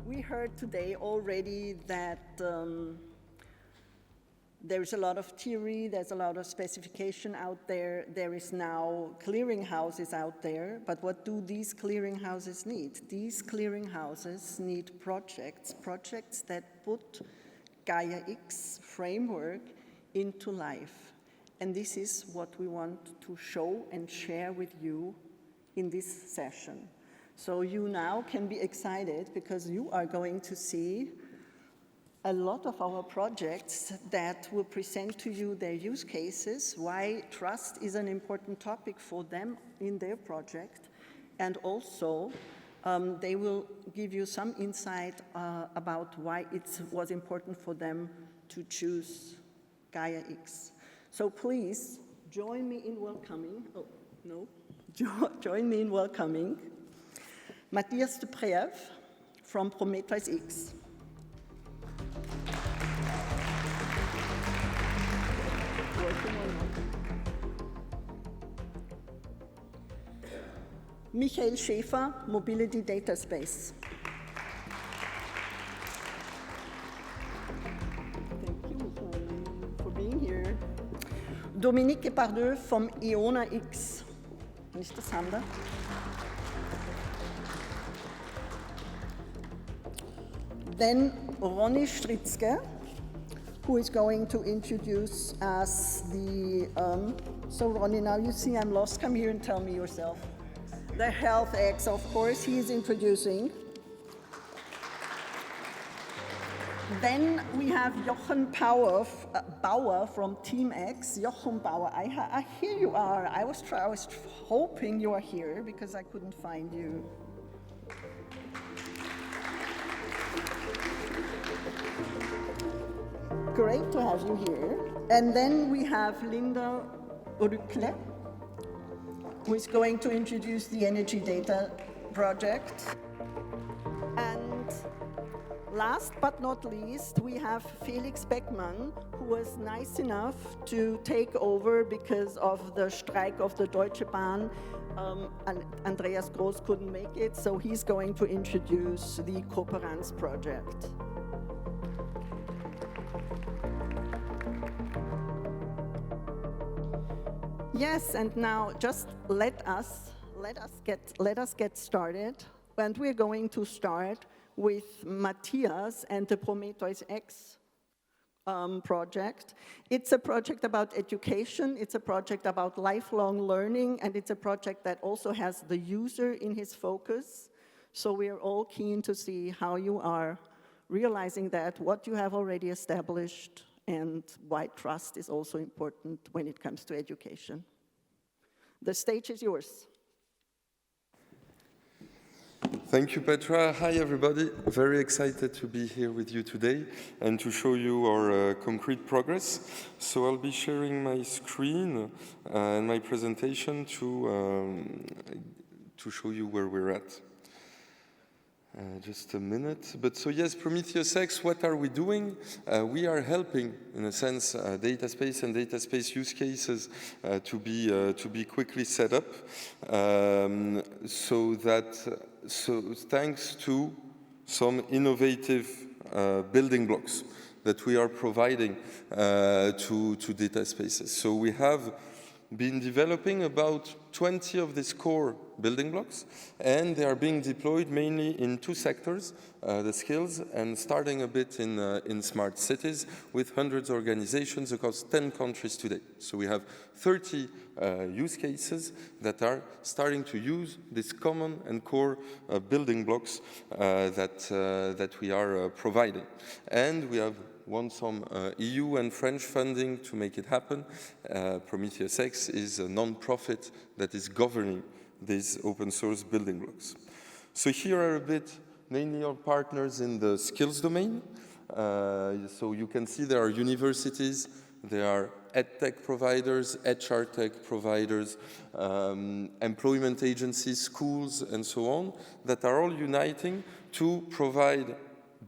We heard today already that there's a lot of theory, there's a lot of specification out there, there is now clearinghouses out there, but what do these clearinghouses need? These clearinghouses need projects that put Gaia-X framework into life. And this is what we want to show and share with you in this session. So you now can be excited because you are going to see a lot of our projects that will present to you their use cases, why trust is an important topic for them in their project, and also they will give you some insight about why it was important for them to choose Gaia-X. So please join me in welcoming, join me in welcoming Matthias de Bièvre from Prometheus-X. Michael Schäfer, Mobility Data Space. Thank you, Michael, for being here. Dominique Epardeau from EONA-X. Mr. Sander. Then Ronny Stritzke, who is going to introduce us the, so Ronny, now you see I'm lost, come here and tell me yourself. The Health-X, of course, he is introducing. Then we have Jochen Bauer from Team X. Jochen Bauer, here you are. I was hoping you are here because I couldn't find you. Great to have you here. And then we have Linda Rülicke, who is going to introduce the Energy Data Project. And last but not least, we have Felix Beckmann, who was nice enough to take over because of the strike of the Deutsche Bahn. And Andreas Groß couldn't make it, so he's going to introduce the Cooperants project. Yes, and now just let us get started. And we're going to start with Matthias and the Prometheus-X project. It's a project about education, it's a project about lifelong learning, and it's a project that also has the user in his focus. So we're all keen to see how you are realizing that, what you have already established, and why trust is also important when it comes to education. The stage is yours. Thank you, Petra. Hi, everybody. Very excited to be here with you today and to show you our concrete progress. So I'll be sharing my screen and my presentation to show you where we're at. Just a minute. But so yes, Prometheus-X, what are we doing? We are helping, in a sense, data space and data space use cases to be quickly set up. So thanks to some innovative building blocks that we are providing to data spaces. So we have been developing about 20 of these core building blocks, and they are being deployed mainly in two sectors, the skills and starting a bit in smart cities with hundreds of organizations across 10 countries today. So we have 30 use cases that are starting to use these common and core building blocks that we are providing. And we have won some EU and French funding to make it happen. Prometheus-X is a non-profit that is governing these open source building blocks. So here are a bit mainly our partners in the skills domain. So you can see there are universities, there are EdTech providers, HR tech providers, employment agencies, schools, and so on, that are all uniting to provide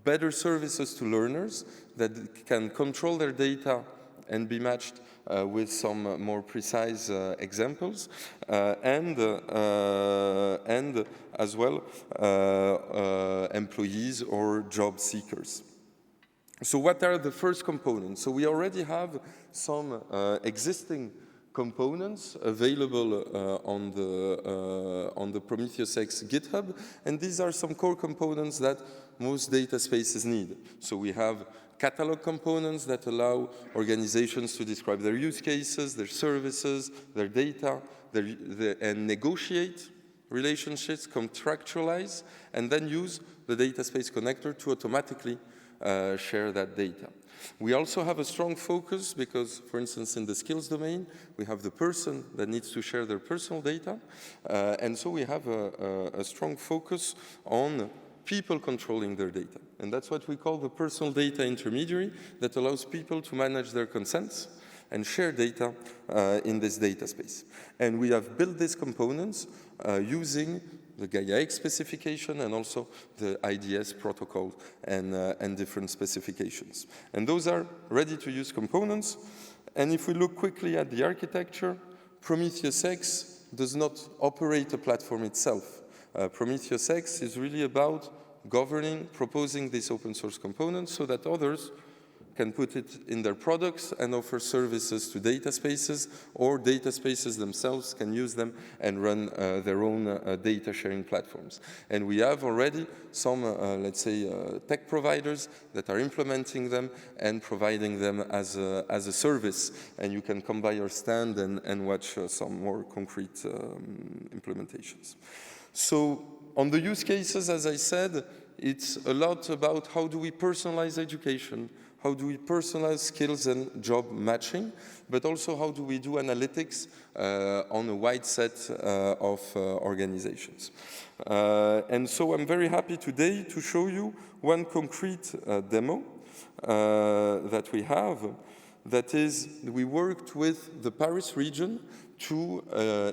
better services to learners that can control their data and be matched with some more precise examples, and as well employees or job seekers. So what are the first components? So we already have some existing components available on the Prometheus-X GitHub, and these are some core components that most data spaces need. So we have catalog components that allow organizations to describe their use cases, their services, their data, and negotiate relationships, contractualize, and then use the data space connector to automatically share that data. We also have a strong focus because, for instance, in the skills domain, we have the person that needs to share their personal data. And so we have a strong focus on people controlling their data. And that's what we call the personal data intermediary that allows people to manage their consents and share data in this data space. And we have built these components using the Gaia-X specification and also the IDS protocol and different specifications. And those are ready-to-use components. And if we look quickly at the architecture, Prometheus-X does not operate a platform itself. Prometheus-X is really about governing, proposing these open source components so that others can put it in their products and offer services to data spaces, or data spaces themselves can use them and run their own data sharing platforms. And we have already some, let's say, tech providers that are implementing them and providing them as a service. And you can come by our stand and watch some more concrete implementations. So on the use cases, as I said, it's a lot about how do we personalize education, how do we personalize skills and job matching, but also how do we do analytics on a wide set of organizations. And so I'm very happy today to show you one concrete demo that we have. That is, we worked with the Paris region to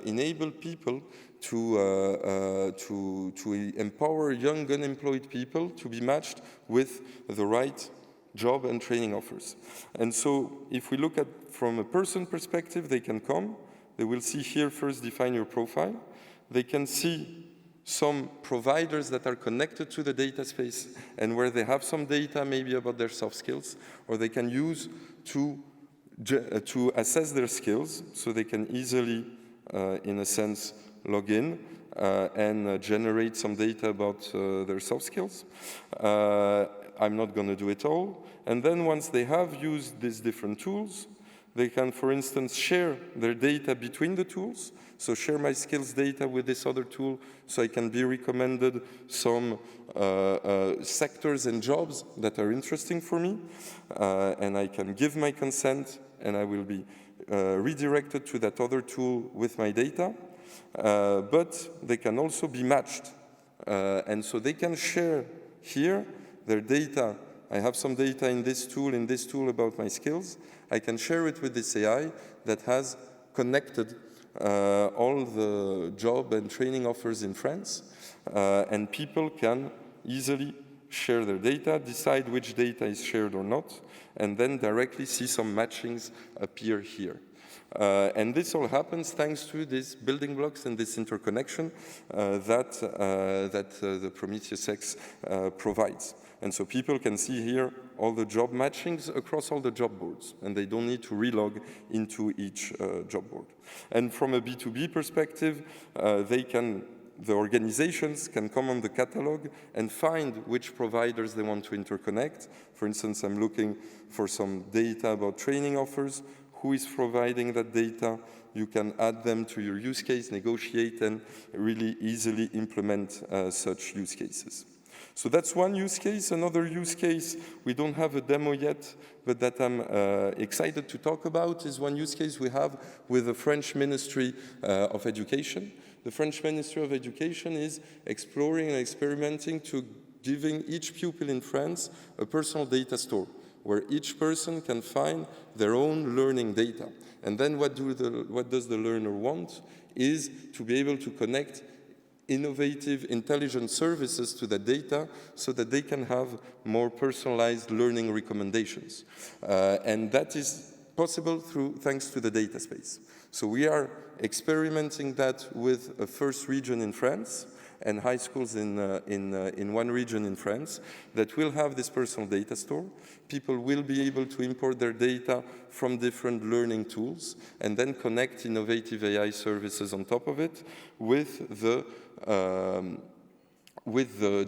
enable people to empower young unemployed people to be matched with the right job and training offers. And so if we look at from a person perspective, they can come, they will see here first define your profile, they can see some providers that are connected to the data space and where they have some data maybe about their soft skills, or they can use to assess their skills, so they can easily, in a sense, log in and generate some data about their soft skills. I'm not going to do it all. And then once they have used these different tools, they can, for instance, share their data between the tools. So share my skills data with this other tool so I can be recommended some sectors and jobs that are interesting for me. And I can give my consent and I will be redirected to that other tool with my data. But they can also be matched. And so they can share here their data. I have some data in this tool about my skills. I can share it with this AI that has connected all the job and training offers in France. And people can easily share their data, decide which data is shared or not, and then directly see some matchings appear here. And this all happens thanks to these building blocks and this interconnection that the Prometheus-X provides. And so people can see here all the job matchings across all the job boards, and they don't need to relog into each job board. And from a B2B perspective, the organizations can come on the catalog and find which providers they want to interconnect. For instance, I'm looking for some data about training offers. Who is providing that data? You can add them to your use case, negotiate, and really easily implement such use cases. So that's one use case. Another use case, we don't have a demo yet, but that I'm excited to talk about, is one use case we have with the French Ministry of Education. The French Ministry of Education is exploring and experimenting to giving each pupil in France a personal data store, where each person can find their own learning data. And then what does the learner want is to be able to connect innovative, intelligent services to the data so that they can have more personalized learning recommendations. And that is possible thanks to the data space. So we are experimenting that with a first region in France and high schools in one region in France that will have this personal data store. People will be able to import their data from different learning tools and then connect innovative AI services on top of it with the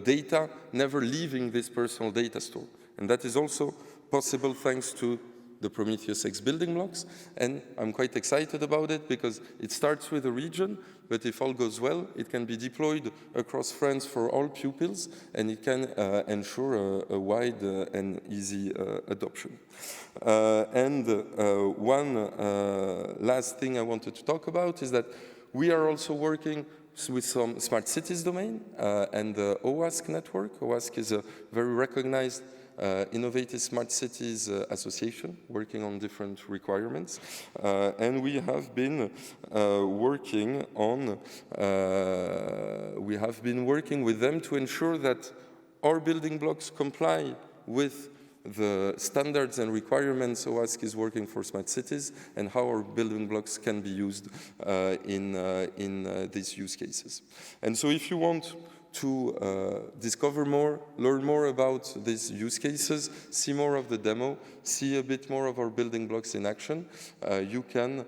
data never leaving this personal data store. And that is also possible thanks to the Prometheus-X building blocks, and I'm quite excited about it because it starts with a region, but if all goes well, it can be deployed across France for all pupils, and it can ensure a wide and easy adoption. One last thing I wanted to talk about is that we are also working with some smart cities domain and the OASC network. OASC is a very recognized innovative smart cities association working on different requirements, and we have been working with them to ensure that our building blocks comply with the standards and requirements OASC is working for smart cities, and how our building blocks can be used in these use cases. And so if you want to discover more, learn more about these use cases, see more of the demo, see a bit more of our building blocks in action, you can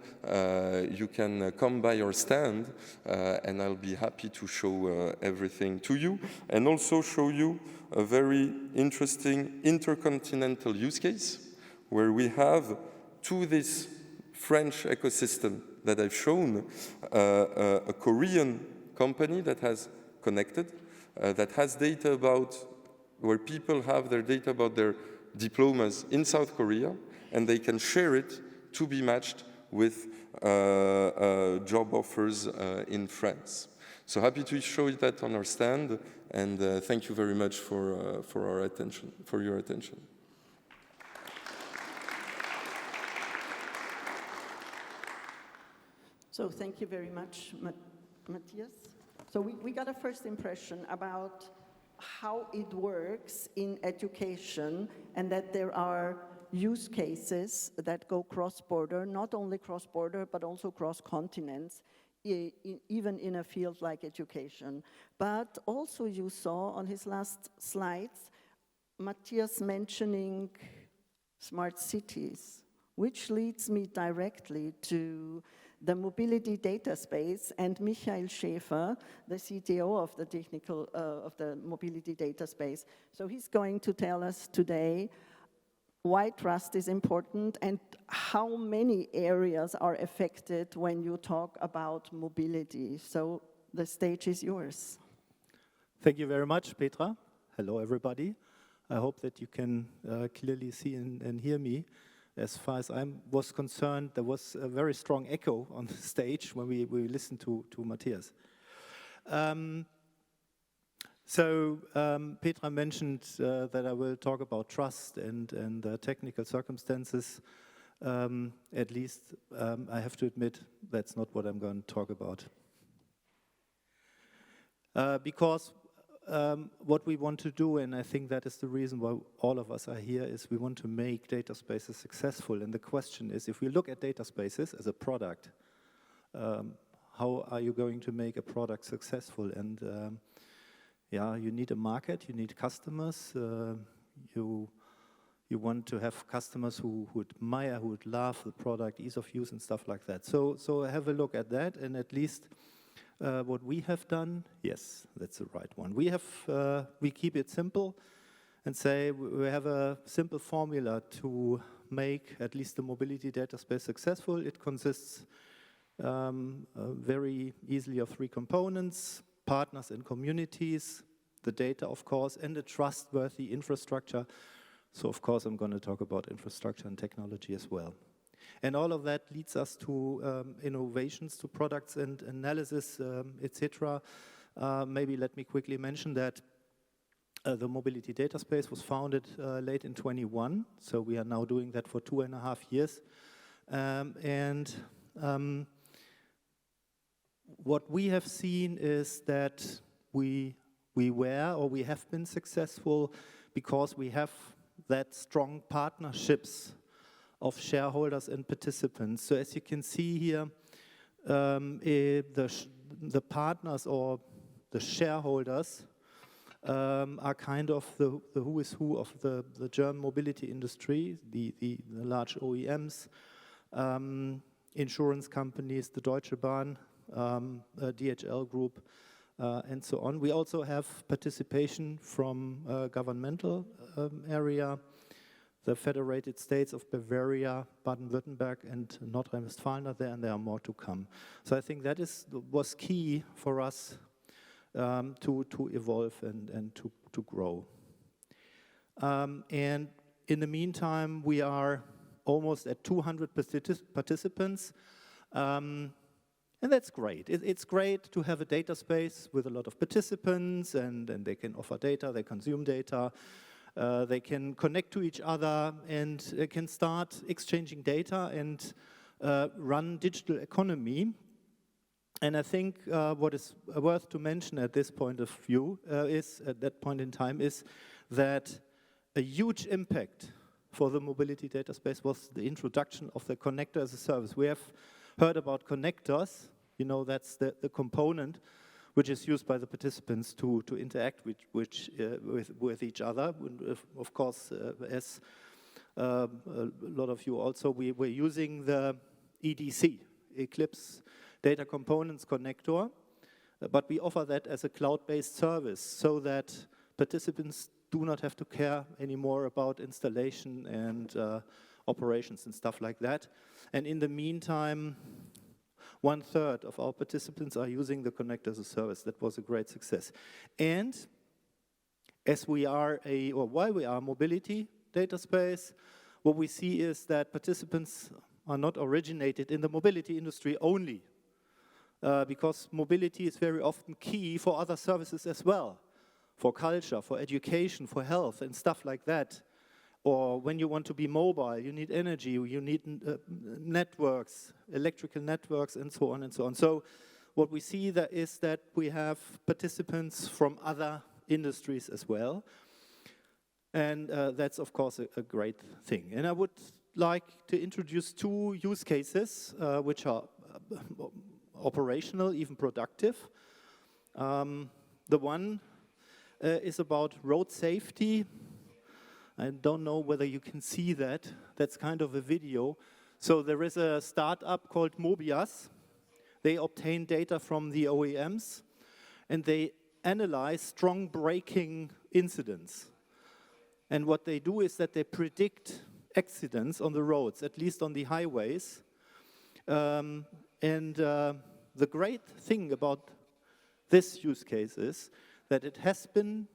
come by our stand, and I'll be happy to show everything to you, and also show you a very interesting intercontinental use case where we have, to this French ecosystem that I've shown, a Korean company that has connected, that has data about where people have their data about their diplomas in South Korea, and they can share it to be matched with job offers in France. So happy to show you that on our stand, and thank you very much for your attention. So thank you very much, Matthias. So we got a first impression about how it works in education, and that there are use cases that go cross-border, not only cross-border, but also cross-continents, even in a field like education. But also you saw on his last slides, Matthias mentioning smart cities, which leads me directly to the mobility data space, and Michael Schäfer, the CTO of the mobility data space. So he's going to tell us today why trust is important and how many areas are affected when you talk about mobility. So the stage is yours. Thank you very much, Petra. Hello, everybody. I hope that you can clearly see and hear me. As far as I was concerned, there was a very strong echo on the stage when we listened to Matthias. Petra mentioned that I will talk about trust and technical circumstances. At least I have to admit that's not what I'm going to talk about. Because what we want to do, and I think that is the reason why all of us are here, is we want to make data spaces successful. And the question is, if we look at data spaces as a product, how are you going to make a product successful? And you need a market, you need customers, you want to have customers who admire, who would love the product, ease of use and stuff like that. So have a look at that, and at least what we have done, yes, that's the right one. We keep it simple and say we have a simple formula to make at least the mobility data space successful. It consists very easily of 3 components: partners and communities, the data, of course, and a trustworthy infrastructure. So, of course, I'm going to talk about infrastructure and technology as well. And all of that leads us to innovations, to products and analysis, etc. Maybe let me quickly mention that the mobility data space was founded late in 21, so we are now doing that for 2.5 years. What we have seen is that we have been successful because we have that strong partnerships of shareholders and participants. So as you can see here, the partners or the shareholders are kind of the who is who of the German mobility industry, the large OEMs, insurance companies, the Deutsche Bahn, DHL Group, and so on. We also have participation from governmental area, the Federated States of Bavaria, Baden-Württemberg, and Nordrhein-Westfalen are there, and there are more to come. So I think that was key for us to evolve and to grow. And in the meantime, we are almost at 200 participants, and that's great. It's great to have a data space with a lot of participants, and they can offer data, they consume data, they can connect to each other, and they can start exchanging data and run digital economy. And I think what is worth to mention at this point of view at that point in time, is that a huge impact for the mobility data space was the introduction of the connector as a service. We have heard about connectors, that's the component which is used by the participants to interact with each other. Of course, as a lot of you also, we're using the EDC, Eclipse Data Components Connector, but we offer that as a cloud-based service so that participants do not have to care anymore about installation and operations and stuff like that. And in the meantime, 1/3 of our participants are using the connector as a service. That was a great success. And as we are while we are a mobility data space, what we see is that participants are not originated in the mobility industry only, because mobility is very often key for other services as well, for culture, for education, for health, and stuff like that. Or when you want to be mobile, you need energy, you need networks, electrical networks, and so on and so on. So what we see is that we have participants from other industries as well. And that's, of course, a great thing. And I would like to introduce 2 use cases which are operational, even productive. The one is about road safety. I don't know whether you can see that. That's kind of a video. So there is a startup called Mobias. They obtain data from the OEMs, and they analyze strong braking incidents. And what they do is that they predict accidents on the roads, at least on the highways. The great thing about this use case is that it has been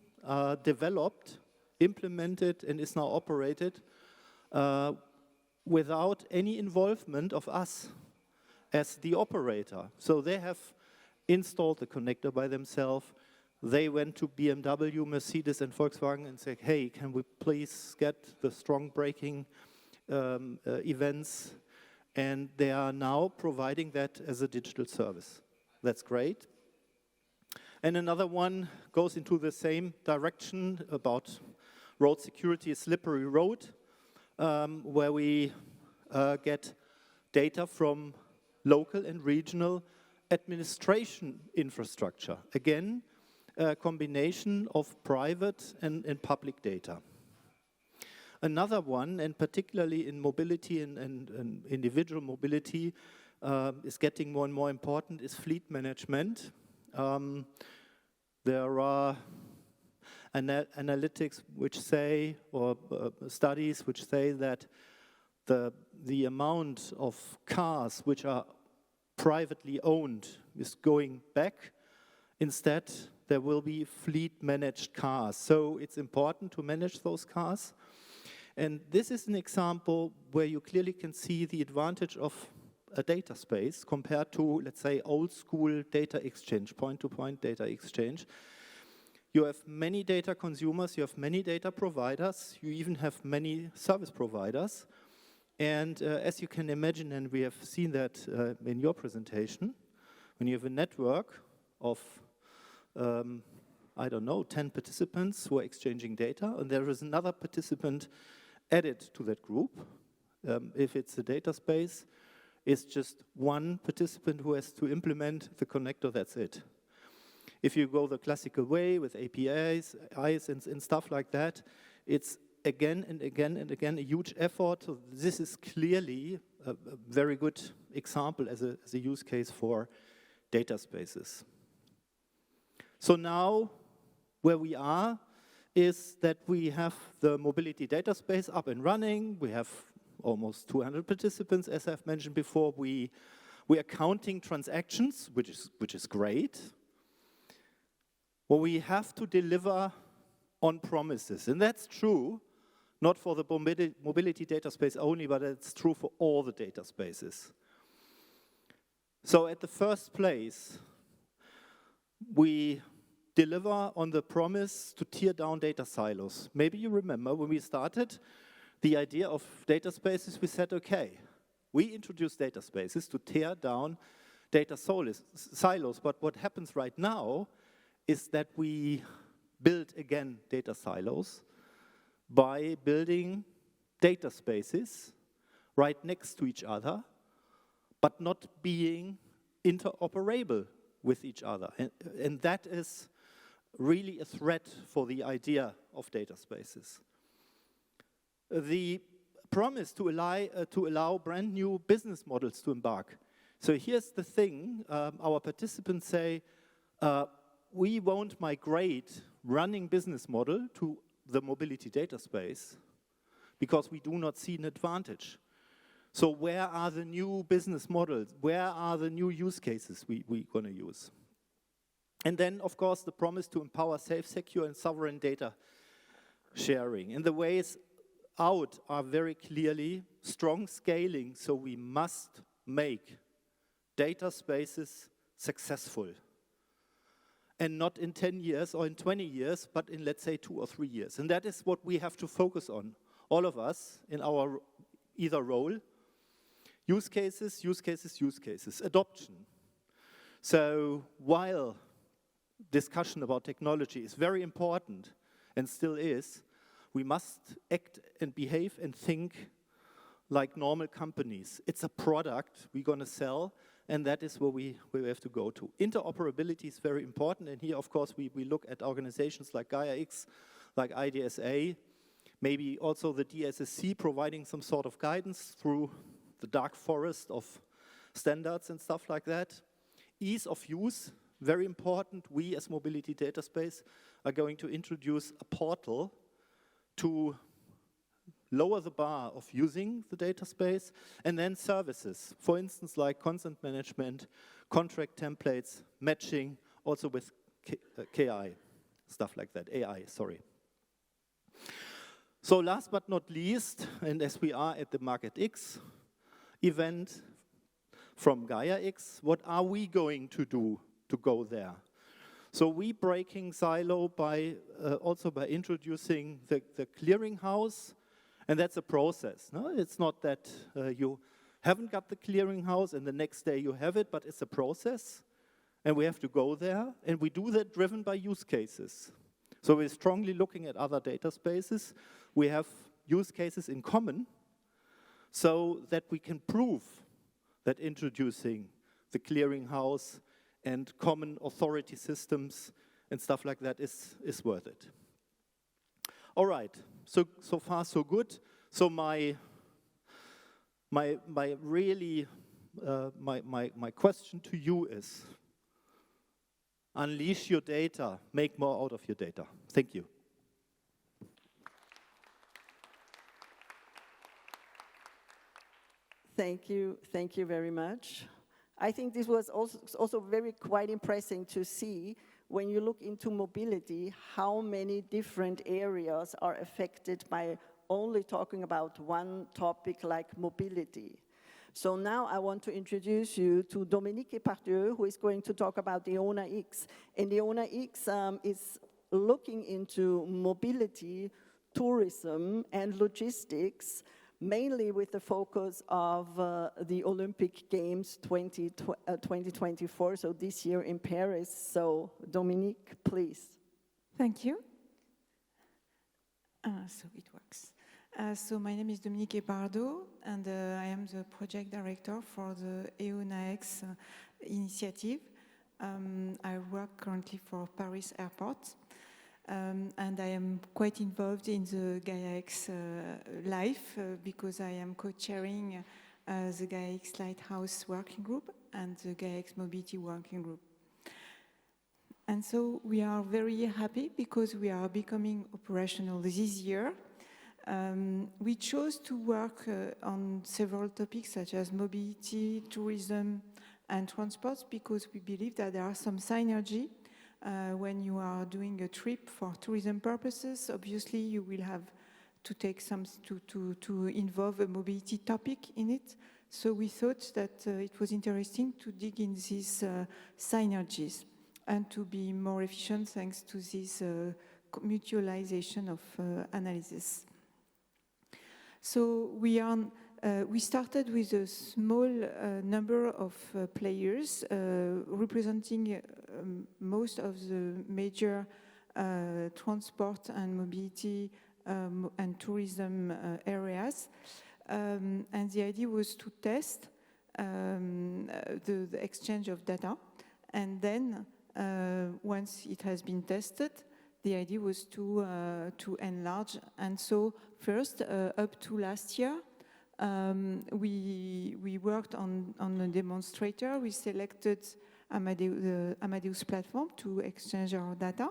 developed, implemented, and is now operated without any involvement of us as the operator. So they have installed the connector by themselves. They went to BMW, Mercedes, and Volkswagen and said, hey, can we please get the strong braking events? And they are now providing that as a digital service. That's great. And another one goes into the same direction about road security, a slippery road, where we get data from local and regional administration infrastructure. Again, a combination of private and public data. Another one, and particularly in mobility and individual mobility, is getting more and more important, is fleet management. There are analytics which say, or studies which say that the amount of cars which are privately owned is going back. Instead, there will be fleet-managed cars. So it's important to manage those cars. And this is an example where you clearly can see the advantage of a data space compared to, let's say, old-school data exchange, point-to-point data exchange. You have many data consumers, you have many data providers, you even have many service providers. And as you can imagine, and we have seen that in your presentation, when you have a network of, 10 participants who are exchanging data, and there is another participant added to that group, If it's a data space, it's just one participant who has to implement the connector, that's it. If you go the classical way with APIs and stuff like that, it's again and again and again a huge effort. So this is clearly a very good example as a use case for data spaces. So now where we are is that we have the mobility data space up and running. We have almost 200 participants, as I've mentioned before. We are counting transactions, which is great. Well, we have to deliver on promises, and that's true, not for the mobility data space only, but it's true for all the data spaces. So at the first place, we deliver on the promise to tear down data silos. Maybe you remember when we started the idea of data spaces, we said, okay, we introduce data spaces to tear down data silos, but what happens right now is that we build again data silos by building data spaces right next to each other, but not being interoperable with each other. And that is really a threat for the idea of data spaces. The promise to allow brand new business models to embark. So here's the thing, our participants say, we won't migrate running business model to the mobility data space because we do not see an advantage. So where are the new business models? Where are the new use cases we're going to use? And then, of course, the promise to empower safe, secure, and sovereign data sharing. And the ways out are very clearly strong scaling, so we must make data spaces successful. And not in 10 years or in 20 years, but in, let's say, 2 or 3 years. And that is what we have to focus on, all of us, in our either role. Use cases, use cases, use cases. Adoption. So while discussion about technology is very important, and still is, we must act and behave and think like normal companies. It's a product we're going to sell, and that is where we have to go to. Interoperability is very important, and here, of course, we look at organizations like Gaia-X, like IDSA, maybe also the DSSC providing some sort of guidance through the dark forest of standards and stuff like that. Ease of use, very important. We, as Mobility Data Space, are going to introduce a portal to lower the bar of using the data space, and then services, for instance, like consent management, contract templates, matching, also with KI, stuff like that, AI, sorry. So last but not least, and as we are at the Market-X event from Gaia-X, what are we going to do to go there? So we breaking silo by also by introducing the clearinghouse, and that's a process. No? It's not that you haven't got the clearinghouse and the next day you have it, but it's a process, and we have to go there, and we do that driven by use cases. So we're strongly looking at other data spaces. We have use cases in common so that we can prove that introducing the clearinghouse and common authority systems and stuff like that is worth it. All right, so far so good. So my question to you is, unleash your data, make more out of your data. Thank you. Thank you very much. I think this was also very quite impressive to see when you look into mobility, how many different areas are affected by only talking about one topic like mobility. So now I want to introduce you to Dominique Epardeau, who is going to talk about the EONA-X. And the EONA-X is looking into mobility, tourism, and logistics, mainly with the focus of the Olympic Games 2024, so this year in Paris. So, Dominique, please. Thank you. So it works. So my name is Dominique Epardeau, and I am the project director for the EONA-X initiative. I work currently for Paris Airport, and I am quite involved in the Gaia-X life because I am co-chairing the Gaia-X Lighthouse working group and the Gaia-X Mobility working group. And so we are very happy because we are becoming operational this year. We chose to work on several topics such as mobility, tourism, and transport because we believe that there are some synergy when you are doing a trip for tourism purposes. Obviously, you will have to take some to involve a mobility topic in it. So we thought that it was interesting to dig in these synergies and to be more efficient thanks to this mutualization of analysis. So we started with a small number of players representing most of the major transport and mobility and tourism areas. And the idea was to test the exchange of data. And then once it has been tested, the idea was to enlarge. And so first, up to last year, we worked on a demonstrator. We selected the Amadeus platform to exchange our data.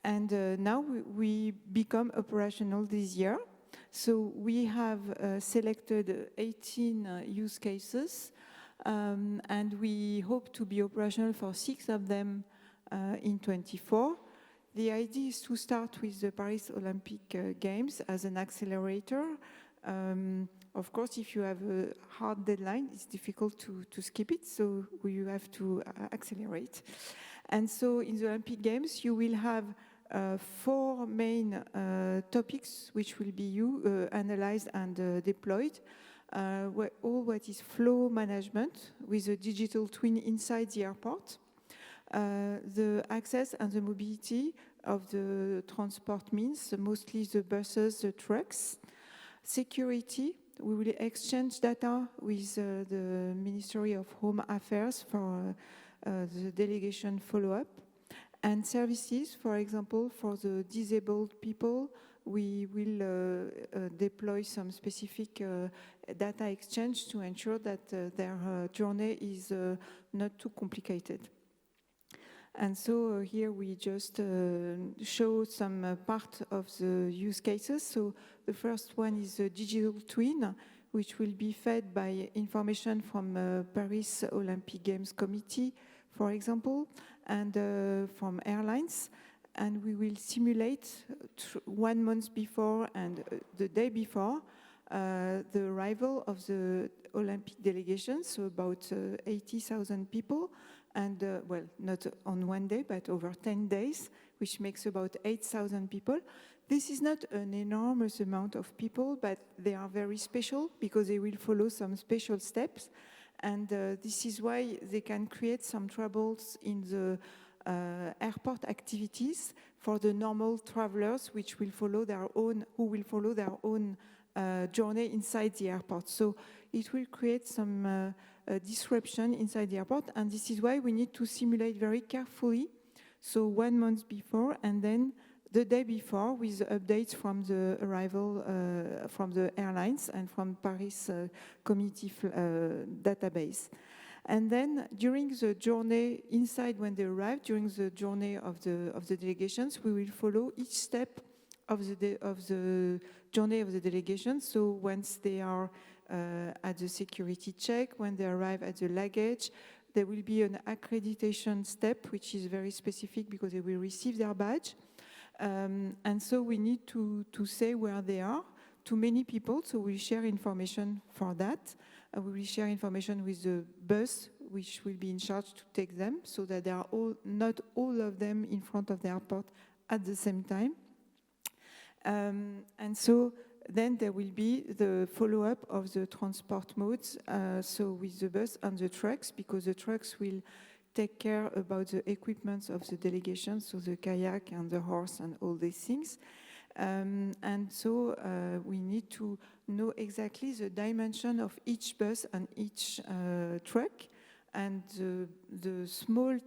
And now we become operational this year. So we have selected 18 use cases, and we hope to be operational for 6 of them in 24. The idea is to start with the Paris Olympic Games as an accelerator. Of course, if you have a hard deadline, it's difficult to skip it, so you have to accelerate. And so in the Olympic Games, you will have 4 main topics which will be analyzed and deployed. All what is flow management with a digital twin inside the airport. The access and the mobility of the transport means, mostly the buses, the trucks. Security, we will exchange data with the Ministry of Home Affairs for the delegation follow-up. And services, for example, for the disabled people, we will deploy some specific data exchange to ensure that their journey is not too complicated. And so here we just show some part of the use cases. So the first one is a digital twin, which will be fed by information from Paris Olympic Games Committee, for example, and from airlines. And we will simulate 1 month before and the day before the arrival of the Olympic delegation, so about 80,000 people. And, well, not on one day, but over 10 days, which makes about 8,000 people. This is not an enormous amount of people, but they are very special because they will follow some special steps. And this is why they can create some troubles in the airport activities for the normal travelers, who will follow their own journey inside the airport. So it will create some disruption inside the airport, and this is why we need to simulate very carefully. So 1 month before, and then the day before, with updates from the arrival from the airlines and from Paris committee database. And then during the journey inside, when they arrive, during the journey of the delegations, we will follow each step of the journey of the delegation. So once they are at the security check, when they arrive at the luggage, there will be an accreditation step, which is very specific because they will receive their badge. And so we need to say where they are to many people, so we share information for that. We will share information with the bus, which will be in charge to take them, so that they are not all of them in front of the airport at the same time. And so then there will be the follow-up of the transport modes, so with the bus and the trucks, because the trucks will take care about the equipment of the delegation, so the kayak and the horse and all these things. And so we need to know exactly the dimension of each bus and each truck, and the small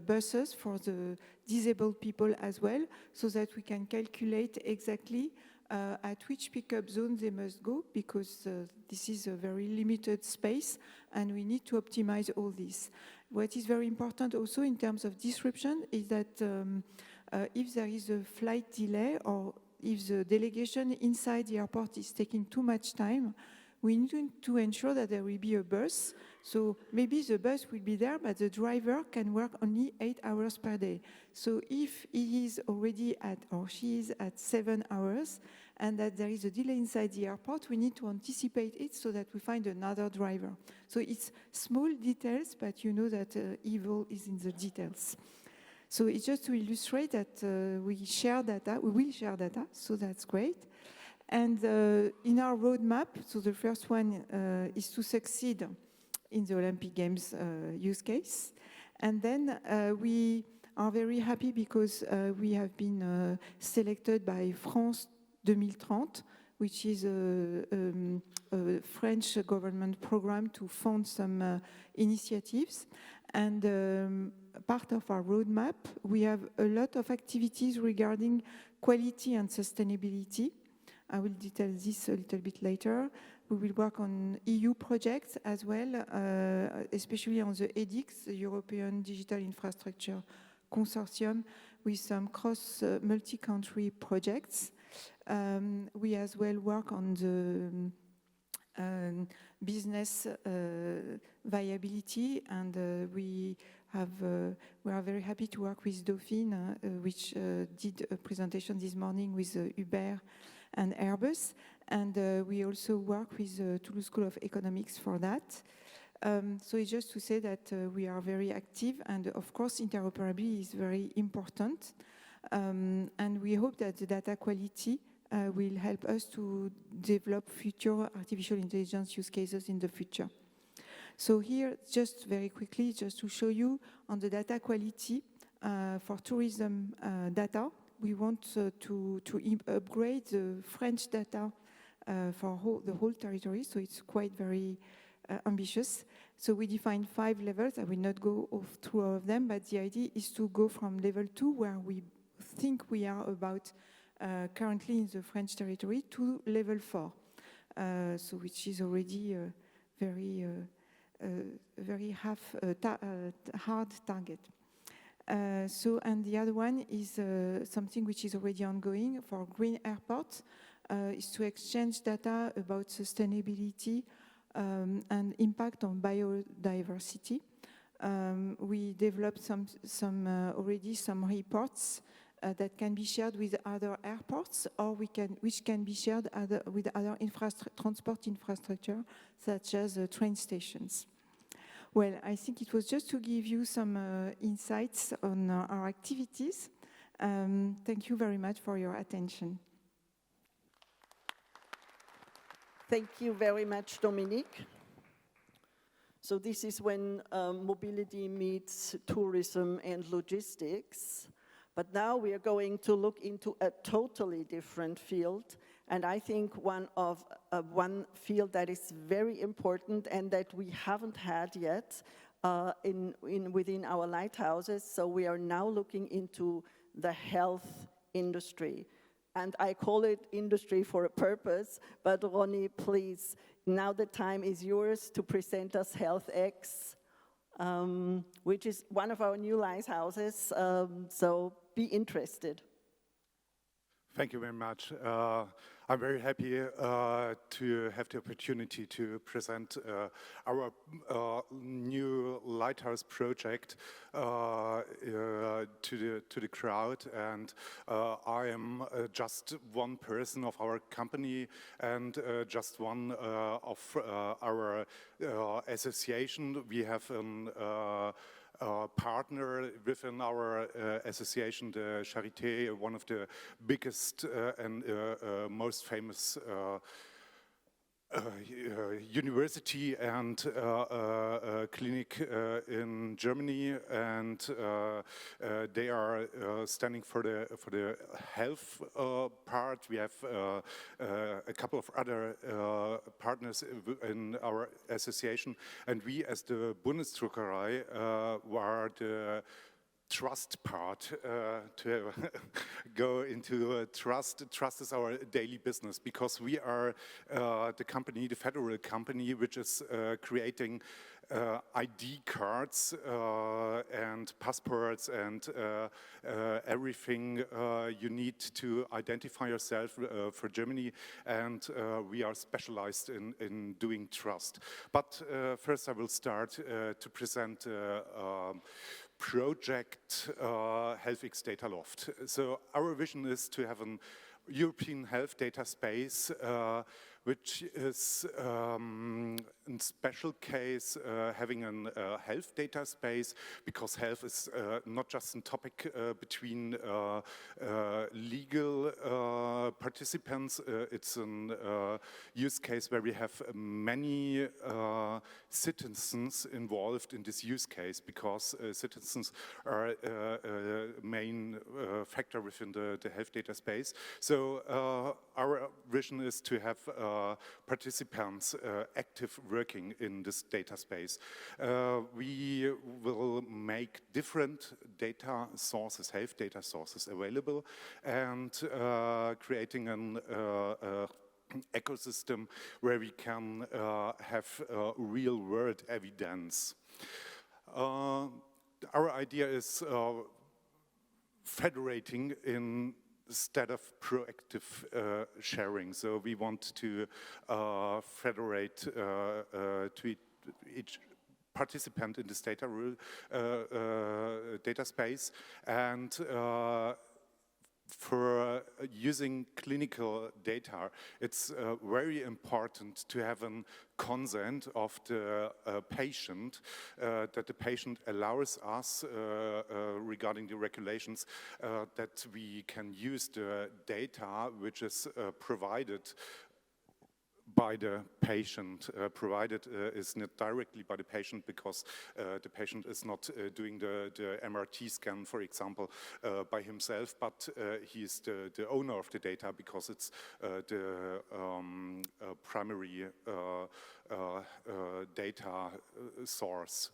buses for the disabled people as well, so that we can calculate exactly at which pickup zone they must go, because this is a very limited space and we need to optimize all this. What is very important also in terms of disruption is that if there is a flight delay, or if the delegation inside the airport is taking too much time, we need to ensure that there will be a bus. So maybe the bus will be there, but the driver can work only 8 hours per day. So if he is already at, or she is at 7 hours, and that there is a delay inside the airport, we need to anticipate it so that we find another driver. So it's small details, but you know that evil is in the details. So it's just to illustrate that we will share data, so that's great. And in our roadmap, so the first one is to succeed in the Olympic Games use case. And then we are very happy because we have been selected by France 2030, which is a French government program to fund some initiatives. And part of our roadmap, we have a lot of activities regarding quality and sustainability. I will detail this a little bit later. We will work on EU projects as well, especially on the EDIX, the European Digital Infrastructure Consortium, with some cross multi-country projects. We as well work on the business viability, and we are very happy to work with Dauphine, which did a presentation this morning with Uber and Airbus, and we also work with Toulouse School of Economics for that. So it's just to say that we are very active, and of course interoperability is very important, and we hope that the data quality will help us to develop future artificial intelligence use cases in the future. So here, just very quickly, just to show you on the data quality for tourism data, we want to upgrade the French data for the whole territory, so it's quite very ambitious. So we define 5 levels. I will not go through all of them, but the idea is to go from level 2, where we think we are about currently in the French territory, to level 4, so which is already very hard target. And the other one is something which is already ongoing for green airports, is to exchange data about sustainability and impact on biodiversity. We developed already some reports that can be shared with other airports, or which can be shared with other transport infrastructure, such as train stations. Well, I think it was just to give you some insights on our activities. Thank you very much for your attention. Thank you very much, Dominique. So this is when mobility meets tourism and logistics. But now we are going to look into a totally different field. And I think one field that is very important and that we haven't had yet within our lighthouses. So we are now looking into the health industry. And I call it industry for a purpose, but Ronny, please, now the time is yours to present us Gaia-X, which is one of our new lighthouses, so be interested. Thank you very much. I'm very happy to have the opportunity to present our new lighthouse project to the crowd. And I am just one person of our company and just one of our association. We have partner within our association, the Charité, one of the biggest and most famous university and clinic in Germany, and they are standing for the health part. We have a couple of other partners in our association, and we as the Bundesdruckerei are the trust part, to go into trust. Trust is our daily business, because we are the company, the federal company, which is creating ID cards and passports and everything you need to identify yourself for Germany, and we are specialized in doing trust. But first I will start to present project Health-X Data Loft. So our vision is to have an European health data space, which is in special case having a health data space, because health is not just a topic between legal participants. It's a use case where we have many citizens involved in this use case, because citizens are a main factor within the health data space. So our vision is to have participants active working in this data space. We will make different data sources, health data sources available, and creating an ecosystem where we can have real world evidence. Our idea is federating instead of proactive sharing. So we want to federate to each participant in this data space, and for using clinical data, it's very important to have a consent of the patient, that the patient allows us, regarding the regulations, that we can use the data which is provided by the patient, provided is not directly by the patient, because the patient is not doing the MRT scan, for example, by himself, but he is the owner of the data, because it's the primary data source.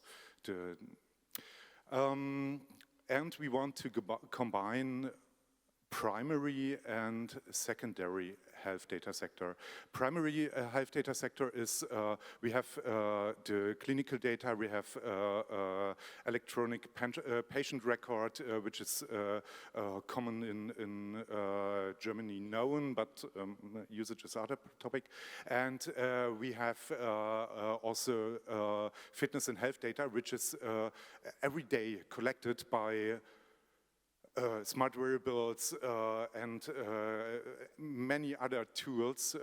And we want to combine primary and secondary health data sector. Primary health data sector is, we have the clinical data, we have electronic patient record, which is common in Germany known, but usage is other topic. And we have also fitness and health data, which is every day collected by smart wearables and many other tools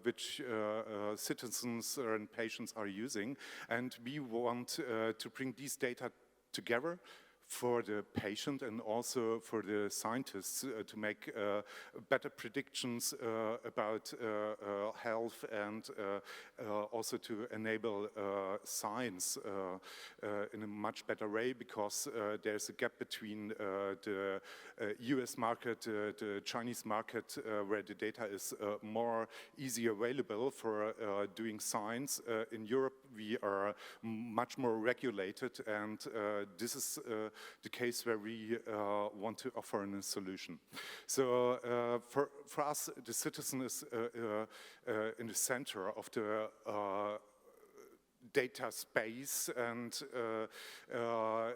which citizens and patients are using. And we want to bring these data together for the patient and also for the scientists to make better predictions about health, and also to enable science in a much better way, because there's a gap between the US market, the Chinese market, where the data is more easy available for doing science. In Europe, we are much more regulated, and this is the case where we want to offer a solution. So for us, the citizen is in the center of the data space, and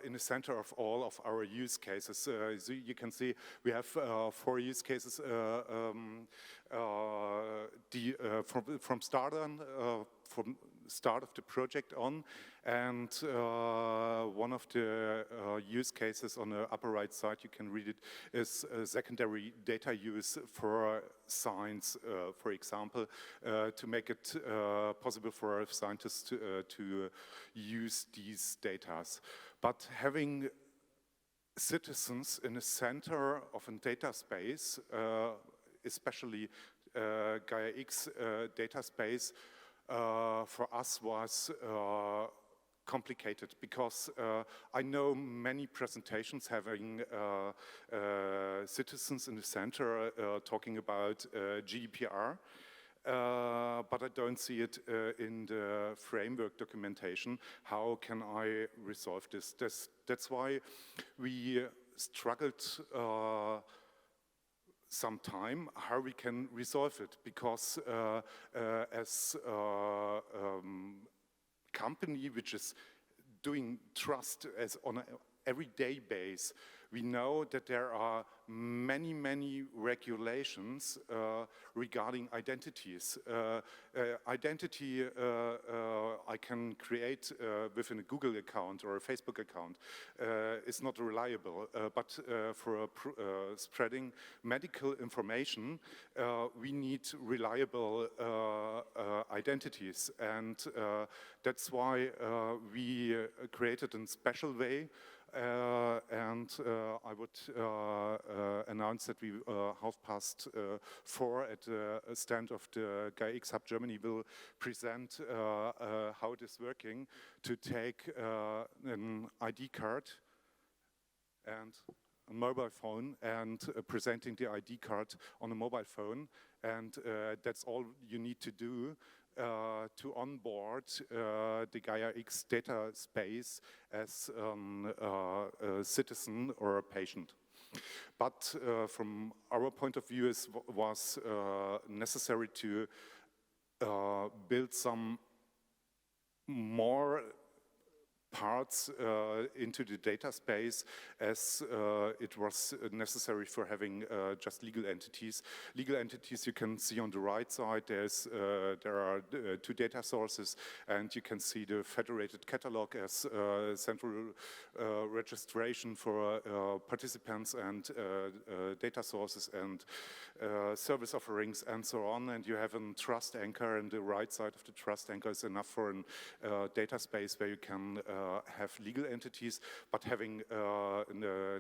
in the center of all of our use cases. So you can see we have 4 use cases from start on, from start of the project on, and one of the use cases on the upper right side, you can read it, is secondary data use for science, for example, to make it possible for scientists to use these data. But having citizens in the center of a data space, especially Gaia-X data space for us was complicated, because I know many presentations having citizens in the center talking about GDPR, but I don't see it in the framework documentation. How can I resolve this? That's why we struggled some time how we can resolve it, because as company which is doing trust as on an everyday base, we know that there are many regulations regarding identities. Identity I can create within a Google account or a Facebook account is not reliable, but for spreading medical information, we need reliable identities, and that's why we created a special way. And I would announce that we 4:30 at the stand of the Gaia-X Hub Germany will present how it is working to take an ID card and a mobile phone and presenting the ID card on a mobile phone, and that's all you need to do to onboard the Gaia-X data space as a citizen or a patient. But from our point of view, it was necessary to build some more parts into the data space, as it was necessary for having just legal entities. Legal entities you can see on the right side. There are two data sources, and you can see the federated catalog as central registration for participants and data sources and service offerings and so on. And you have a trust anchor, and the right side of the trust anchor is enough for a data space where you can have legal entities, but having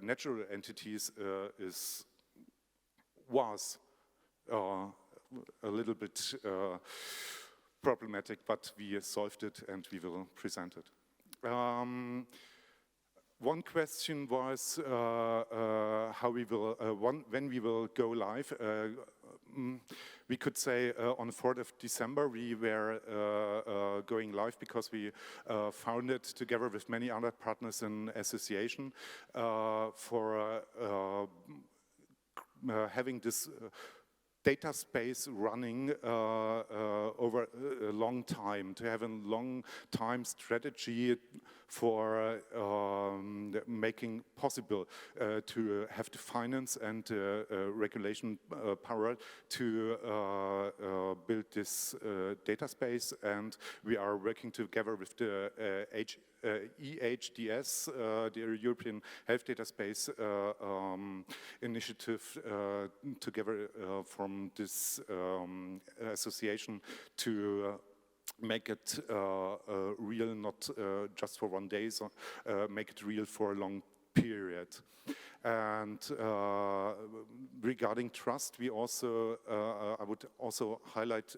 natural entities was a little bit problematic, but we solved it and we will present it. One question was how we will, when we will go live. We could say on the 4th of December we were going live, because we founded together with many other partners an association for having this data space running over a long time, to have a long time strategy for making possible to have the finance and regulation power to build this data space. And we are working together with the EHDS, the European Health Data Space initiative, together from this association to make it real, not just for one day, so make it real for a long period. And regarding trust, we also, I would also highlight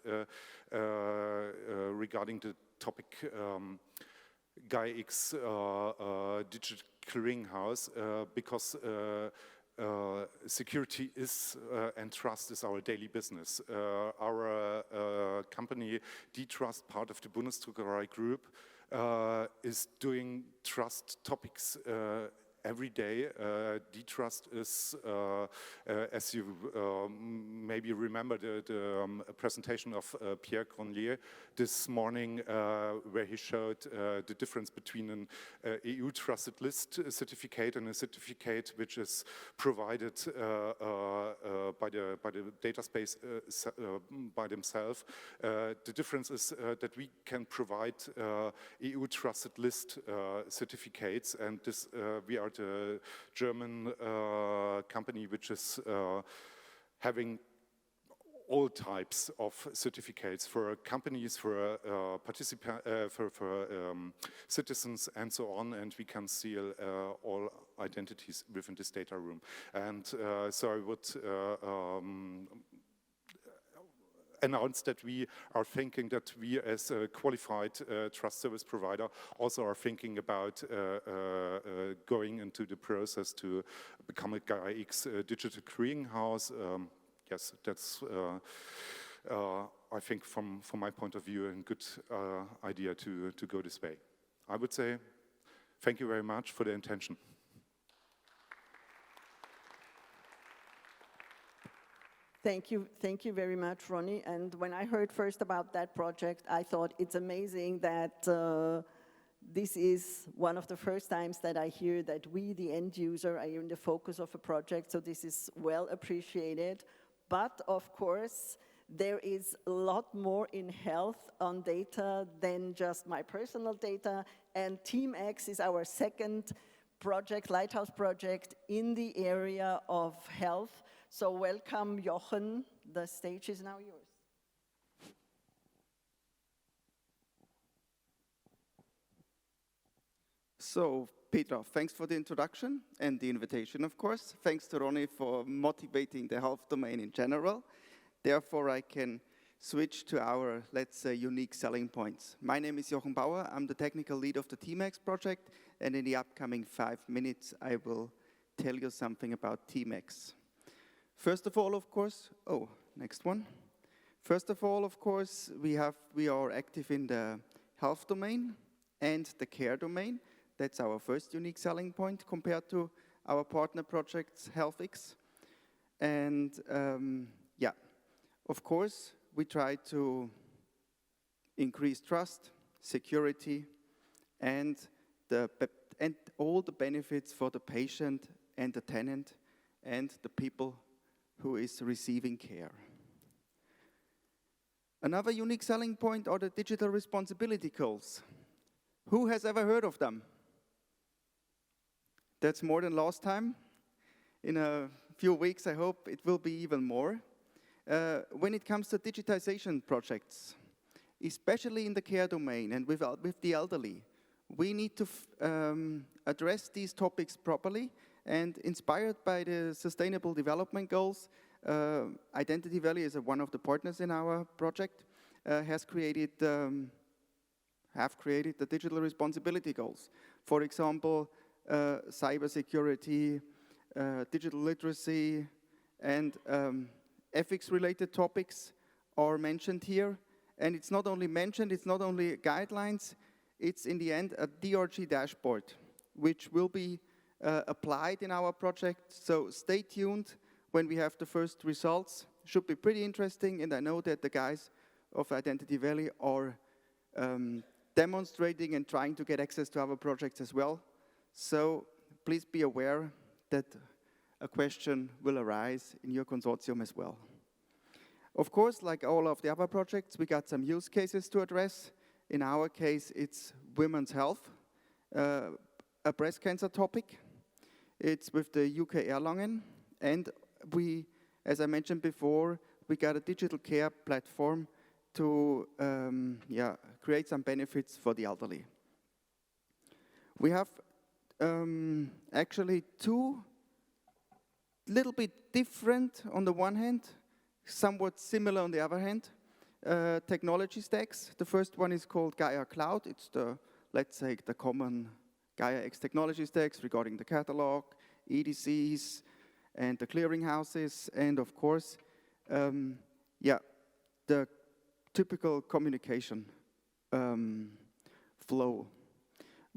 regarding the topic Gaia-X digital clearinghouse, because security is and trust is our daily business. Our company, D-Trust, part of the Bundesdruckerei-Gruppe, is doing trust topics every day. D-Trust is, as you maybe remember, the presentation of Pierre Grenier this morning, where he showed the difference between an EU trusted list certificate and a certificate which is provided by the data space by themselves. The difference is that we can provide EU trusted list certificates, and this we are the German company which is having all types of certificates for companies, for citizens, and so on, and we can seal all identities within this data room. And so I would announced that we are thinking that we, as a qualified trust service provider, also are thinking about going into the process to become a Gaia-X digital clearinghouse. Yes, that's, I think, from my point of view, a good idea to go this way. I would say thank you very much for the intention. Thank you very much, Ronny. And when I heard first about that project, I thought it's amazing that this is one of the first times that I hear that we, the end user, are in the focus of a project, so this is well appreciated. But of course, there is a lot more in health on data than just my personal data, and Team X is our second project, Lighthouse project, in the area of health. So welcome, Jochen. The stage is now yours. So, Petra, thanks for the introduction and the invitation, of course. Thanks to Ronny for motivating the health domain in general. Therefore, I can switch to our, let's say, unique selling points. My name is Jochen Bauer. I'm the technical lead of the Team X project, and in the upcoming 5 minutes, I will tell you something about Team X. First of all, of course, next one. First of all, of course, we are active in the health domain and the care domain. That's our first unique selling point compared to our partner projects, Health-X. And yeah, of course, we try to increase trust, security, and all the benefits for the patient and the tenant and the people who is receiving care. Another unique selling point are the digital responsibility goals. Who has ever heard of them? That's more than last time. In a few weeks, I hope it will be even more. When it comes to digitization projects, especially in the care domain and with the elderly, we need to address these topics properly. And inspired by the Sustainable Development Goals, Identity Valley is one of the partners in our project, have created the digital responsibility goals. For example, cybersecurity, digital literacy, and ethics-related topics are mentioned here. And it's not only mentioned, it's not only guidelines, it's in the end a DRG dashboard, which will be applied in our project. So stay tuned when we have the first results. Should be pretty interesting, and I know that the guys of Identity Valley are demonstrating and trying to get access to our projects as well. So please be aware that a question will arise in your consortium as well. Of course, like all of the other projects, we got some use cases to address. In our case, it's women's health, a breast cancer topic. It's with the UK Erlangen, and we, as I mentioned before, we got a digital care platform to create some benefits for the elderly. We have actually two little bit different on the one hand, somewhat similar on the other hand, technology stacks. The first one is called Gaia Cloud. It's the, let's say, the common Gaia-X technology stacks regarding the catalog, EDCs, and the clearinghouses, and of course, the typical communication flow.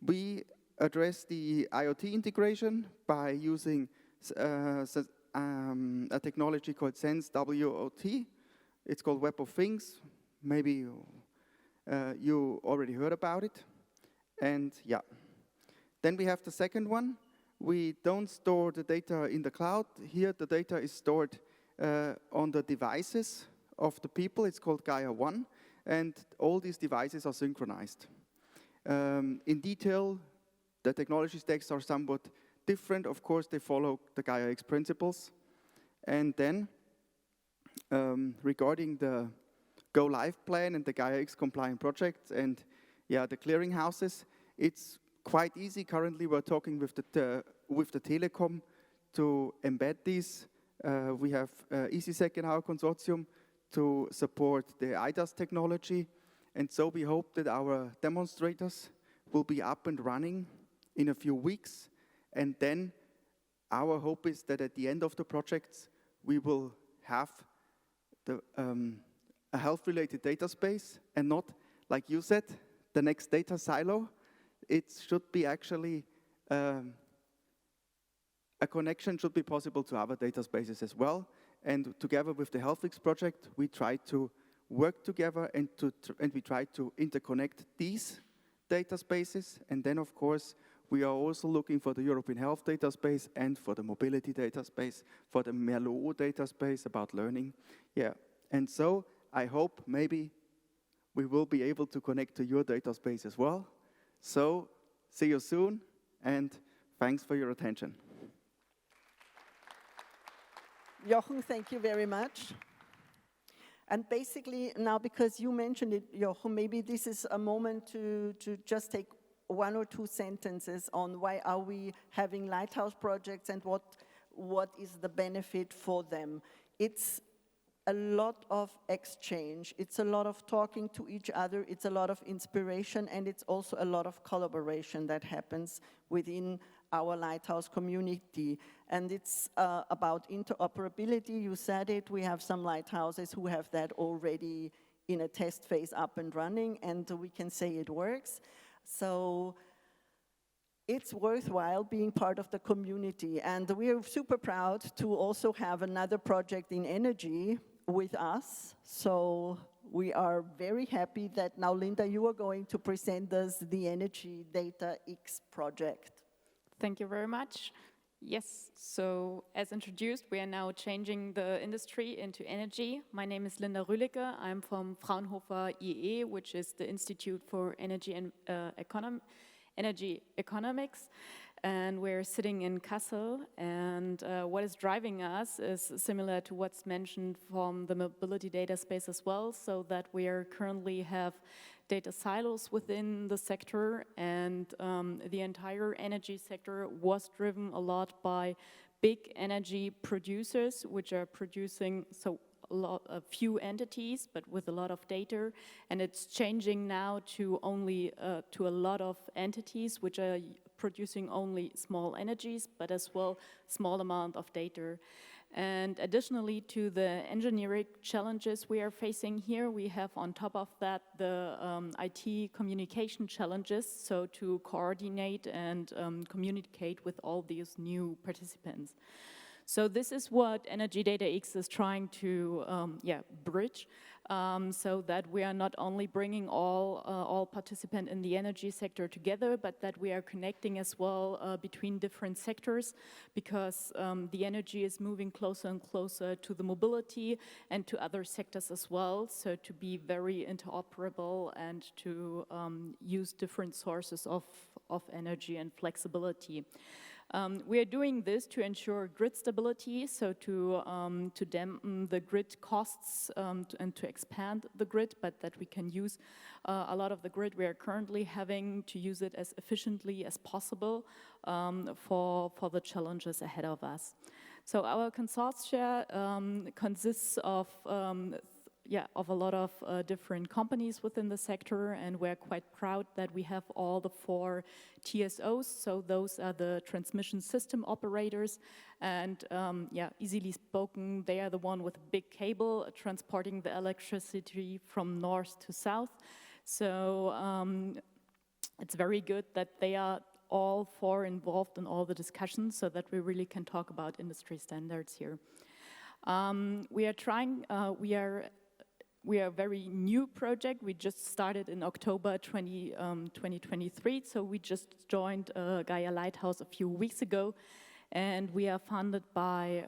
We address the IoT integration by using a technology called SenseWOT. It's called Web of Things. Maybe you already heard about it. And yeah. Then we have the second one. We don't store the data in the cloud. Here the data is stored on the devices of the people. It's called Gaia-1. And all these devices are synchronized. In detail, the technology stacks are somewhat different. Of course, they follow the Gaia-X principles. And then, regarding the Go Live plan and the Gaia-X compliant projects and the clearinghouses, it's quite easy. Currently, we're talking with the telecom to embed these. We have EasySec in our consortium to support the IDAS technology. And so we hope that our demonstrators will be up and running in a few weeks. And then our hope is that at the end of the projects, we will have a health-related data space and not, like you said, the next data silo. It should be actually, a connection should be possible to other data spaces as well. And together with the Health-X project, we try to work together and we try to interconnect these data spaces. And then, of course, we are also looking for the European Health data space and for the mobility data space, for the Merlot data space about learning. Yeah, and so I hope maybe we will be able to connect to your data space as well. So see you soon, and thanks for your attention. Jochen, thank you very much. And basically, now because you mentioned it, Jochen, maybe this is a moment to just take one or two sentences on why are we having Lighthouse projects and what is the benefit for them. It's a lot of exchange, it's a lot of talking to each other, it's a lot of inspiration, and it's also a lot of collaboration that happens within our Lighthouse community. And it's about interoperability. You said it, we have some lighthouses who have that already in a test phase up and running, and we can say it works. So it's worthwhile being part of the community. And we're super proud to also have another project in energy with us. So we are very happy that now, Linda, you are going to present us the Energy Data-X project. Thank you very much. Yes, so as introduced, we are now changing the industry into energy. My name is Linda Rülicke. I'm from Fraunhofer IE, which is the Institute for Energy and Energy Economics. And we're sitting in Kassel. And what is driving us is similar to what's mentioned from the mobility data space as well, so that we are currently have data silos within the sector, and the entire energy sector was driven a lot by big energy producers, which are producing a few entities, but with a lot of data, and it's changing now to only to a lot of entities which are producing only small energies, but as well small amount of data. And additionally to the engineering challenges we are facing here, we have on top of that the IT communication challenges, so to coordinate and communicate with all these new participants. So this is what Energy Data-X is trying to bridge, so that we are not only bringing all participants in the energy sector together, but that we are connecting as well between different sectors, because the energy is moving closer and closer to the mobility and to other sectors as well, so to be very interoperable and to use different sources of energy and flexibility. We are doing this to ensure grid stability, so to dampen the grid costs and to expand the grid, but that we can use a lot of the grid we are currently having to use it as efficiently as possible for the challenges ahead of us. So our consortia consists of a lot of different companies within the sector, and we're quite proud that we have all the 4 TSOs, so those are the transmission system operators, and easily spoken, they are the one with a big cable transporting the electricity from north to south. So it's very good that they are all 4 involved in all the discussions, so that we really can talk about industry standards here. We are a very new project. We just started in October 2023, so we just joined Gaia Lighthouse a few weeks ago, and we are funded by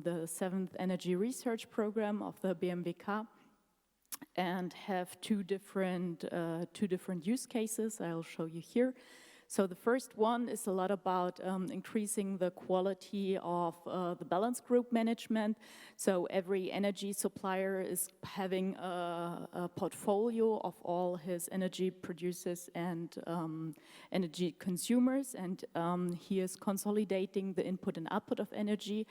the 7th Energy Research Program of the BMWK, and have two different use cases I'll show you here. So the first one is a lot about increasing the quality of the balance group management. So every energy supplier is having a portfolio of all his energy producers and energy consumers, and he is consolidating the input and output of energy,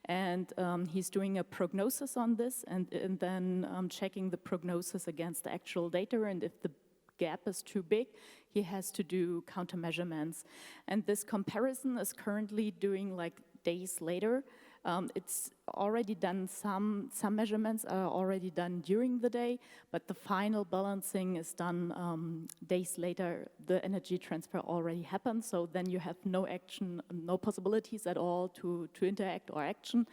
and he's doing a prognosis on this, and then checking the prognosis against the actual data, and if the gap is too big, he has to do countermeasurements. And this comparison is currently doing like days later. It's already done, some measurements are already done during the day, but the final balancing is done days later. The energy transfer already happened, so then you have no action, no possibilities at all to interact or action.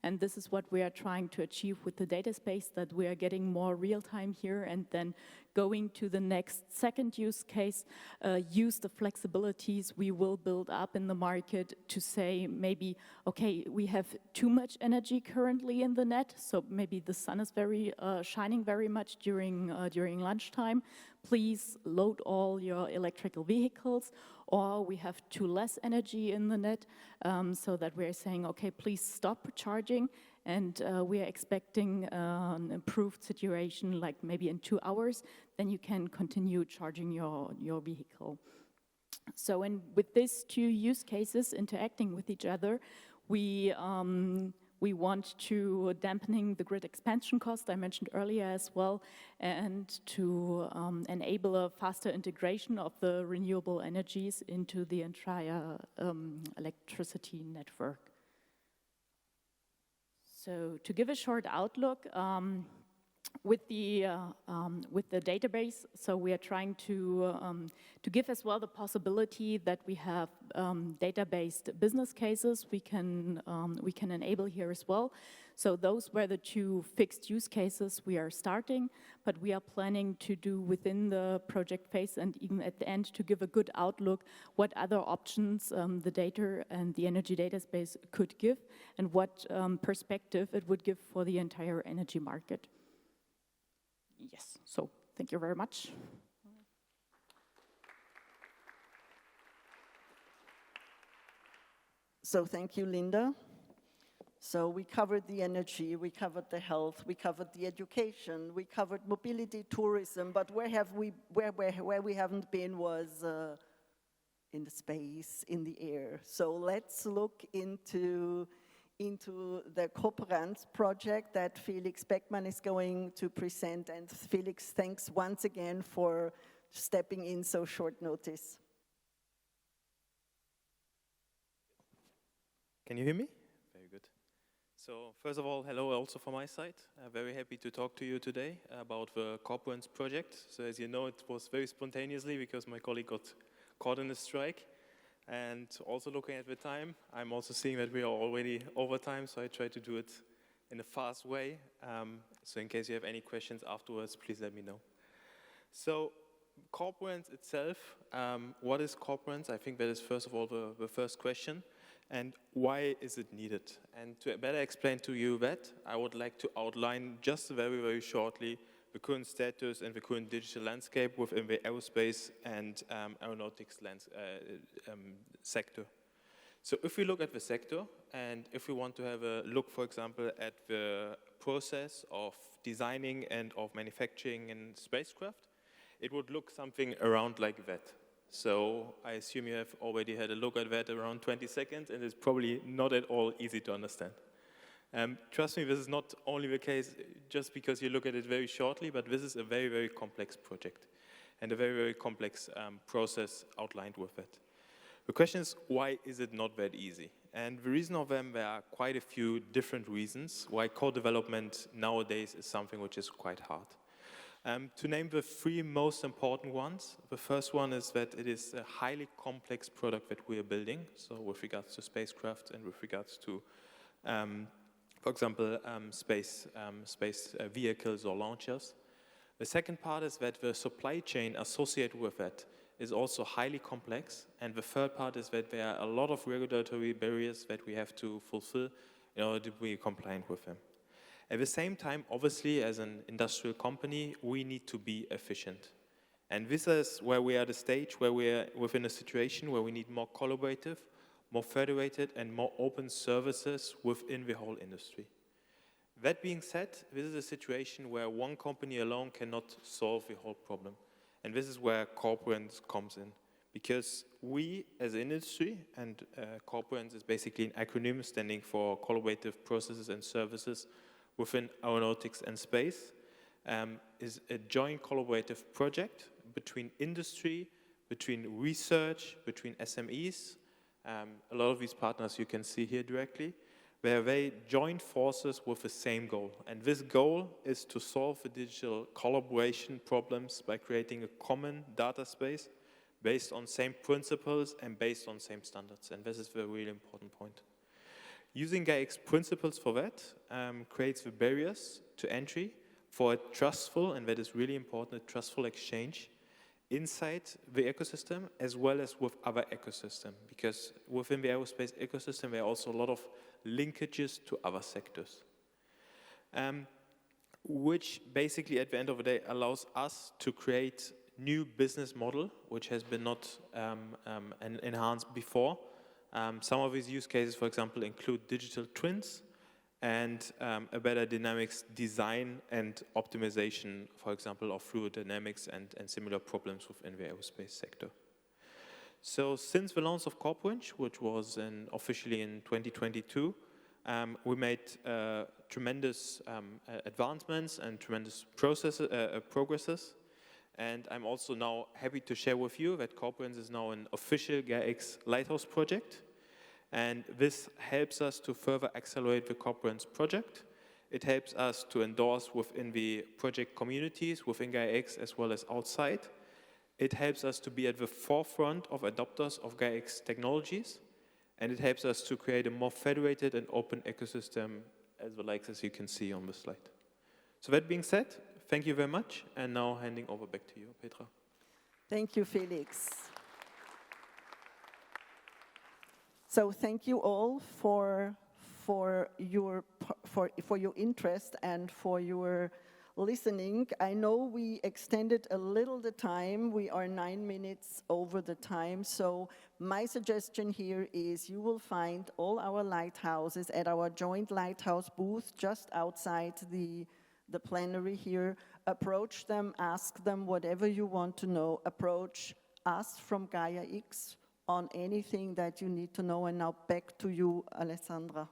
And this is what we are trying to achieve with the data space, that we are getting more real time here, and then going to the next second use case, use the flexibilities we will build up in the market to say maybe, okay, we have too much energy currently in the net, so maybe the sun is very shining very much during lunchtime. Please load all your electrical vehicles, or we have too less energy in the net, so that we're saying, okay, please stop charging, and we are expecting an improved situation, like maybe in 2 hours, then you can continue charging your vehicle. So with these two use cases interacting with each other, we want to dampening the grid expansion cost I mentioned earlier as well, and to enable a faster integration of the renewable energies into the entire electricity network. So to give a short outlook, with the database, so we are trying to give as well the possibility that we have data-based business cases we can enable here as well. So those were the two fixed use cases we are starting, but we are planning to do within the project phase and even at the end to give a good outlook what other options the data and the energy data space could give, and what perspective it would give for the entire energy market. Yes, so thank you very much. So thank you, Linda. So we covered the energy, we covered the health, we covered the education, we covered mobility, tourism, but where we haven't been was in the space, in the air. So let's look into the Cooperants project that Felix Beckmann is going to present. And Felix, thanks once again for stepping in so short notice. Can you hear me? Very good. So first of all, hello also from my side. Very happy to talk to you today about the Cooperants project. So as you know, it was very spontaneously because my colleague got caught in a strike. And also looking at the time, I'm also seeing that we are already over time, so I try to do it in a fast way. So in case you have any questions afterwards, please let me know. So Cooperants itself, what is Cooperants? I think that is first of all the first question. And why is it needed? And to better explain to you that, I would like to outline just very, very shortly the current status and the current digital landscape within the aerospace and aeronautics sector. So if we look at the sector, and if we want to have a look, for example, at the process of designing and of manufacturing in spacecraft, it would look something around like that. So I assume you have already had a look at that around 20 seconds, and it's probably not at all easy to understand. Trust me, this is not only the case just because you look at it very shortly, but this is a very, very complex project and a very, very complex process outlined with it. The question is, why is it not that easy? And the reason of them, there are quite a few different reasons why co-development nowadays is something which is quite hard. To name the three most important ones, the first one is that it is a highly complex product that we are building, so with regards to spacecraft and with regards to for example, space vehicles or launchers. The second part is that the supply chain associated with that is also highly complex. And the third part is that there are a lot of regulatory barriers that we have to fulfill in order to be compliant with them. At the same time, obviously, as an industrial company, we need to be efficient. And this is where we are at a stage where we are within a situation where we need more collaborative, more federated, and more open services within the whole industry. That being said, this is a situation where one company alone cannot solve the whole problem. And this is where Cooperants comes in. Because we, as an industry, and Cooperants is basically an acronym standing for Collaborative Processes and Services within aeronautics and space, is a joint collaborative project between industry, between research, between SMEs. A lot of these partners you can see here directly, where they join forces with the same goal. And this goal is to solve the digital collaboration problems by creating a common data space based on same principles and based on same standards. And this is the really important point. Using Gaia-X principles for that creates the barriers to entry for a trustful, and that is really important, a trustful exchange inside the ecosystem as well as with other ecosystems. Because within the aerospace ecosystem, there are also a lot of linkages to other sectors, which basically at the end of the day allows us to create new business model, which has been not enhanced before. Some of these use cases, for example, include digital twins and a better dynamics design and optimization, for example, of fluid dynamics and similar problems within the aerospace sector. So since the launch of Cooperants, which was officially in 2022, we made tremendous advancements and tremendous progresses. And I'm also now happy to share with you that Cooperants is now an official Gaia-X Lighthouse project. And this helps us to further accelerate the Cooperants project. It helps us to endorse within the project communities, within Gaia-X as well as outside. It helps us to be at the forefront of adopters of Gaia-X technologies. And it helps us to create a more federated and open ecosystem as the likes as you can see on the slide. So that being said, thank you very much. And now handing over back to you, Petra. Thank you, Felix. So thank you all for your interest and for your listening. I know we extended a little the time. We are 9 minutes over the time. So my suggestion here is you will find all our lighthouses at our joint lighthouse booth just outside the plenary here. Approach them, ask them whatever you want to know. Approach us from Gaia-X on anything that you need to know. And now back to you, Alessandra.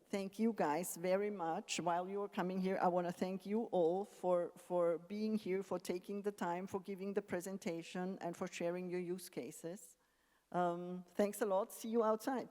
Thank you guys very much. While you are coming here, I want to thank you all for being here, for taking the time, for giving the presentation, and for sharing your use cases. Thanks a lot. See you outside.